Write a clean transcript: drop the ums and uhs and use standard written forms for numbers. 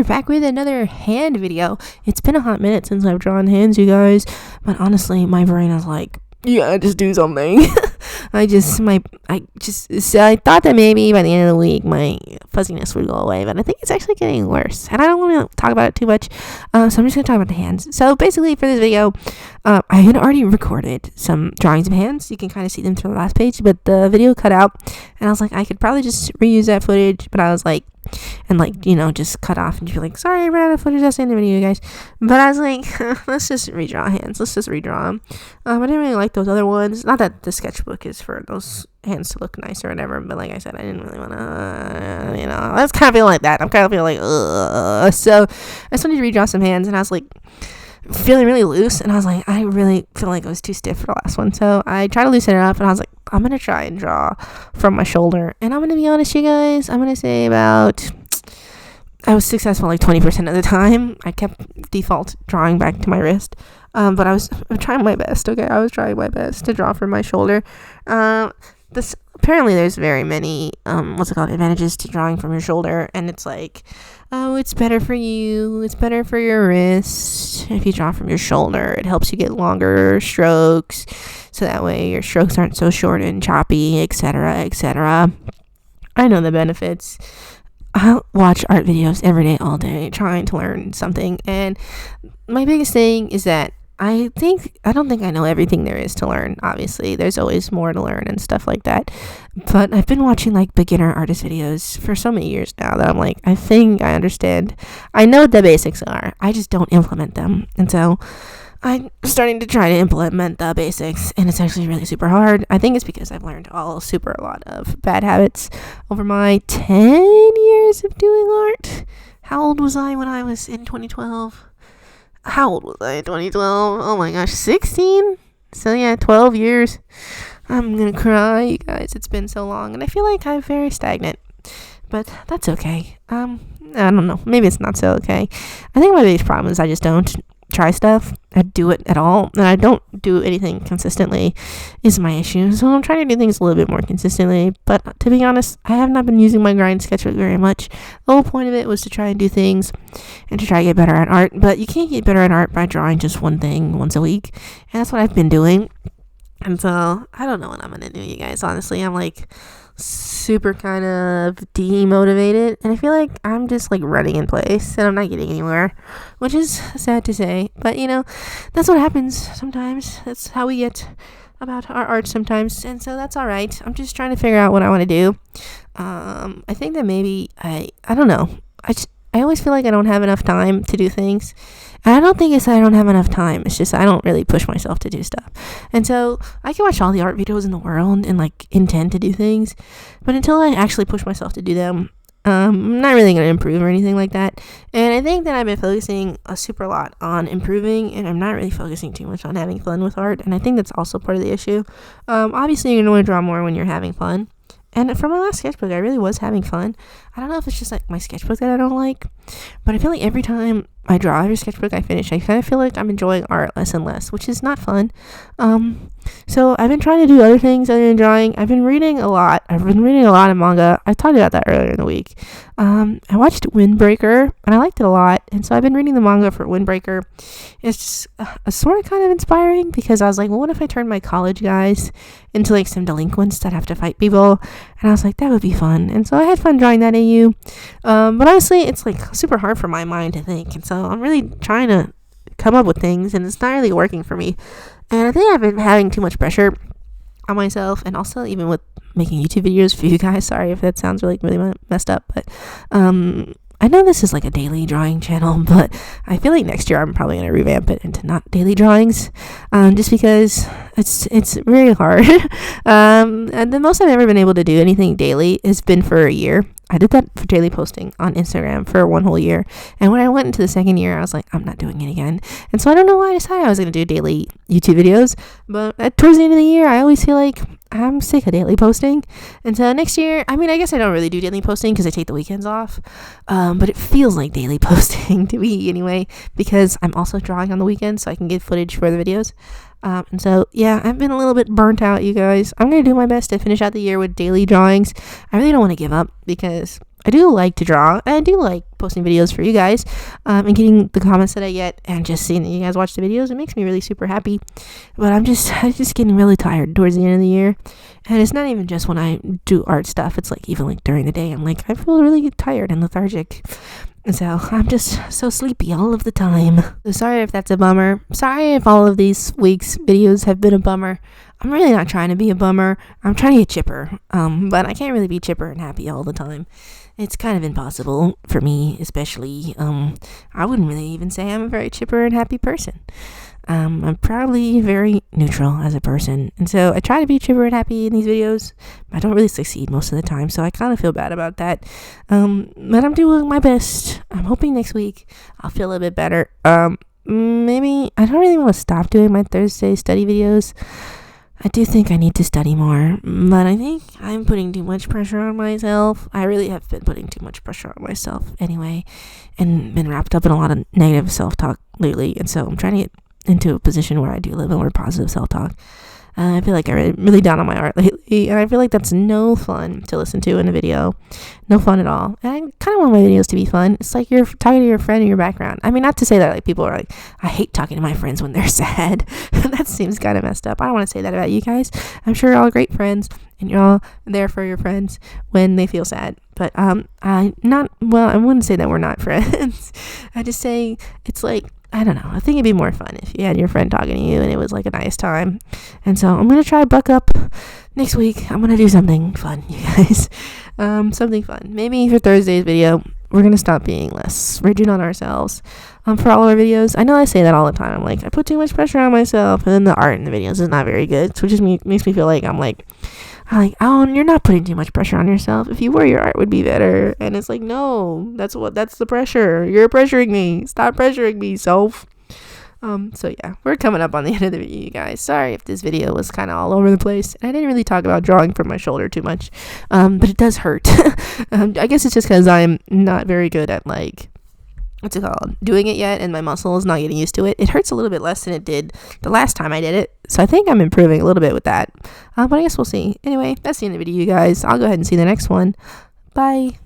back with another hand video. It's been a hot minute since I've drawn hands, you guys, but honestly, my brain is like, yeah, just do something. I thought that maybe by the end of the week my fuzziness would go away, but I think it's actually getting worse, and I don't want to talk about it too much, so I'm just going to talk about the hands. So basically for this video, I had already recorded some drawings of hands. You can kind of see them through the last page, but the video cut out, and I was like, I could probably just reuse that footage, but I was like, just cut off and just be like, sorry, I ran out of footage, that's the end of the video, you guys. But I was like, let's just redraw hands. Let's just redraw them. I didn't really like those other ones. Not that the sketchbook is for those hands to look nice or whatever, but like I said, I didn't really want to, I was kind of feeling like that. I'm kind of feeling like, ugh. So I just wanted to redraw some hands, and I was like, feeling really loose, and I was like, I really feel like it was too stiff for the last one, so I tried to loosen it up, and I was like, I'm gonna try and draw from my shoulder, and I'm gonna be honest, you guys, I'm gonna say I was successful like 20% of the time. I kept default drawing back to my wrist, but I'm trying my best. Okay, I was trying my best to draw from my shoulder. Apparently there's very many advantages to drawing from your shoulder, and it's like, oh, it's better for you, it's better for your wrist if you draw from your shoulder. It helps you get longer strokes, so that way your strokes aren't so short and choppy, etc., etc. I know the benefits. I watch art videos every day, all day, trying to learn something, and my biggest thing is that I don't think I know everything there is to learn. Obviously, there's always more to learn and stuff like that. But I've been watching like beginner artist videos for so many years now that I'm like, I think I understand. I know what the basics are. I just don't implement them. And so I'm starting to try to implement the basics, and it's actually really super hard. I think it's because I've learned a lot of bad habits over my 10 years of doing art. How old was I when I was in 2012? How old was I in 2012? Oh my gosh, 16? So yeah, 12 years. I'm gonna cry, you guys. It's been so long, and I feel like I'm very stagnant. But that's okay. I don't know. Maybe it's not so okay. I think my biggest problem is I just don't try stuff. I do it at all, and I don't do anything consistently is my issue. So I'm trying to do things a little bit more consistently, but to be honest, I have not been using my grind sketchbook very much. The whole point of it was to try and do things and to try to get better at art, but you can't get better at art by drawing just one thing once a week, and that's what I've been doing. And so I don't know what I'm gonna do, you guys. Honestly, I'm like super kind of demotivated, and I feel like I'm just like running in place and I'm not getting anywhere, which is sad to say, but that's what happens sometimes. That's how we get about our art sometimes, and so that's all right. I'm just trying to figure out what I want to do. I think that maybe I don't know, I always feel like I don't have enough time to do things. And I don't think it's that I don't have enough time. It's just I don't really push myself to do stuff. And so I can watch all the art videos in the world and like intend to do things, but until I actually push myself to do them, I'm not really going to improve or anything like that. And I think that I've been focusing a super lot on improving, and I'm not really focusing too much on having fun with art. And I think that's also part of the issue. Obviously, you're going to want to draw more when you're having fun. And for my last sketchbook, I really was having fun. I don't know if it's just like my sketchbook that I don't like, but I feel like every time I draw, every sketchbook I finish, I kind of feel like I'm enjoying art less and less, which is not fun. So I've been trying to do other things other than drawing. I've been reading a lot. I've been reading a lot of manga. I talked about that earlier in the week. I watched Windbreaker, and I liked it a lot. And so I've been reading the manga for Windbreaker. It's just sort of kind of inspiring, because I was like, well, what if I turned my college guys into like some delinquents that have to fight people? And I was like, that would be fun. And so I had fun drawing that AU. But honestly, it's like super hard for my mind to think. And so I'm really trying to come up with things, and it's not really working for me. And I think I've been having too much pressure on myself, and also even with making YouTube videos for you guys. Sorry if that sounds really messed up, but I know this is like a daily drawing channel, but I feel like next year I'm probably going to revamp it into not daily drawings, just because it's really hard. And the most I've ever been able to do anything daily has been for a year. I did that for daily posting on Instagram for one whole year. And when I went into the second year, I was like, I'm not doing it again. And so I don't know why I decided I was going to do daily YouTube videos. But towards the end of the year, I always feel like I'm sick of daily posting. And so next year, I guess I don't really do daily posting because I take the weekends off. But it feels like daily posting to me anyway, because I'm also drawing on the weekends so I can get footage for the videos. And so, yeah, I've been a little bit burnt out, you guys. I'm going to do my best to finish out the year with daily drawings. I really don't want to give up, because I do like to draw, and I do like posting videos for you guys, and getting the comments that I get, and just seeing that you guys watch the videos. It makes me really super happy. But I'm just getting really tired towards the end of the year, and it's not even just when I do art stuff. It's like even like during the day, I'm like, I feel really tired and lethargic. And so I'm just so sleepy all of the time. So sorry if that's a bummer. Sorry if all of these week's videos have been a bummer. I'm really not trying to be a bummer. I'm trying to get chipper. But I can't really be chipper and happy all the time. It's kind of impossible for me, especially. I wouldn't really even say I'm a very chipper and happy person. I'm probably very neutral as a person, and so I try to be chipper and happy in these videos, but I don't really succeed most of the time, so I kind of feel bad about that. But I'm doing my best. I'm hoping next week I'll feel a bit better. Maybe I don't really want to stop doing my Thursday study videos. I do think I need to study more, but I think I'm putting too much pressure on myself. I really have been putting too much pressure on myself anyway, and been wrapped up in a lot of negative self-talk lately, and so I'm trying to get into a position where I do a little bit more positive self-talk. I feel like I'm really down on my art lately, and I feel like that's no fun to listen to in a video. No fun at all. And I kind of want my videos to be fun. It's like you're talking to your friend in your background. I mean, not to say that like people are like, I hate talking to my friends when they're sad. That seems kind of messed up. I don't want to say that about you guys. I'm sure you're all great friends, and you're all there for your friends when they feel sad. But I wouldn't say that we're not friends. I just say it's like, I don't know. I think it'd be more fun if you had your friend talking to you and it was like a nice time. And so I'm going to try to buck up next week. I'm going to do something fun, you guys. Something fun. Maybe for Thursday's video, we're going to stop being less rigid on ourselves for all of our videos. I know I say that all the time. I'm like, I put too much pressure on myself, and then the art in the videos is not very good. So it just makes me feel like I'm like, oh, you're not putting too much pressure on yourself. If you were, your art would be better. And it's like, no, that's the pressure. You're pressuring me. Stop pressuring me, self. So yeah, we're coming up on the end of the video, you guys. Sorry if this video was kind of all over the place. And I didn't really talk about drawing from my shoulder too much. But it does hurt. I guess it's just because I'm not very good at doing it yet, and my muscle is not getting used to it. It hurts a little bit less than it did the last time I did it, so I think I'm improving a little bit with that, but I guess we'll see. Anyway, that's the end of the video, you guys. I'll go ahead and see the next one. Bye.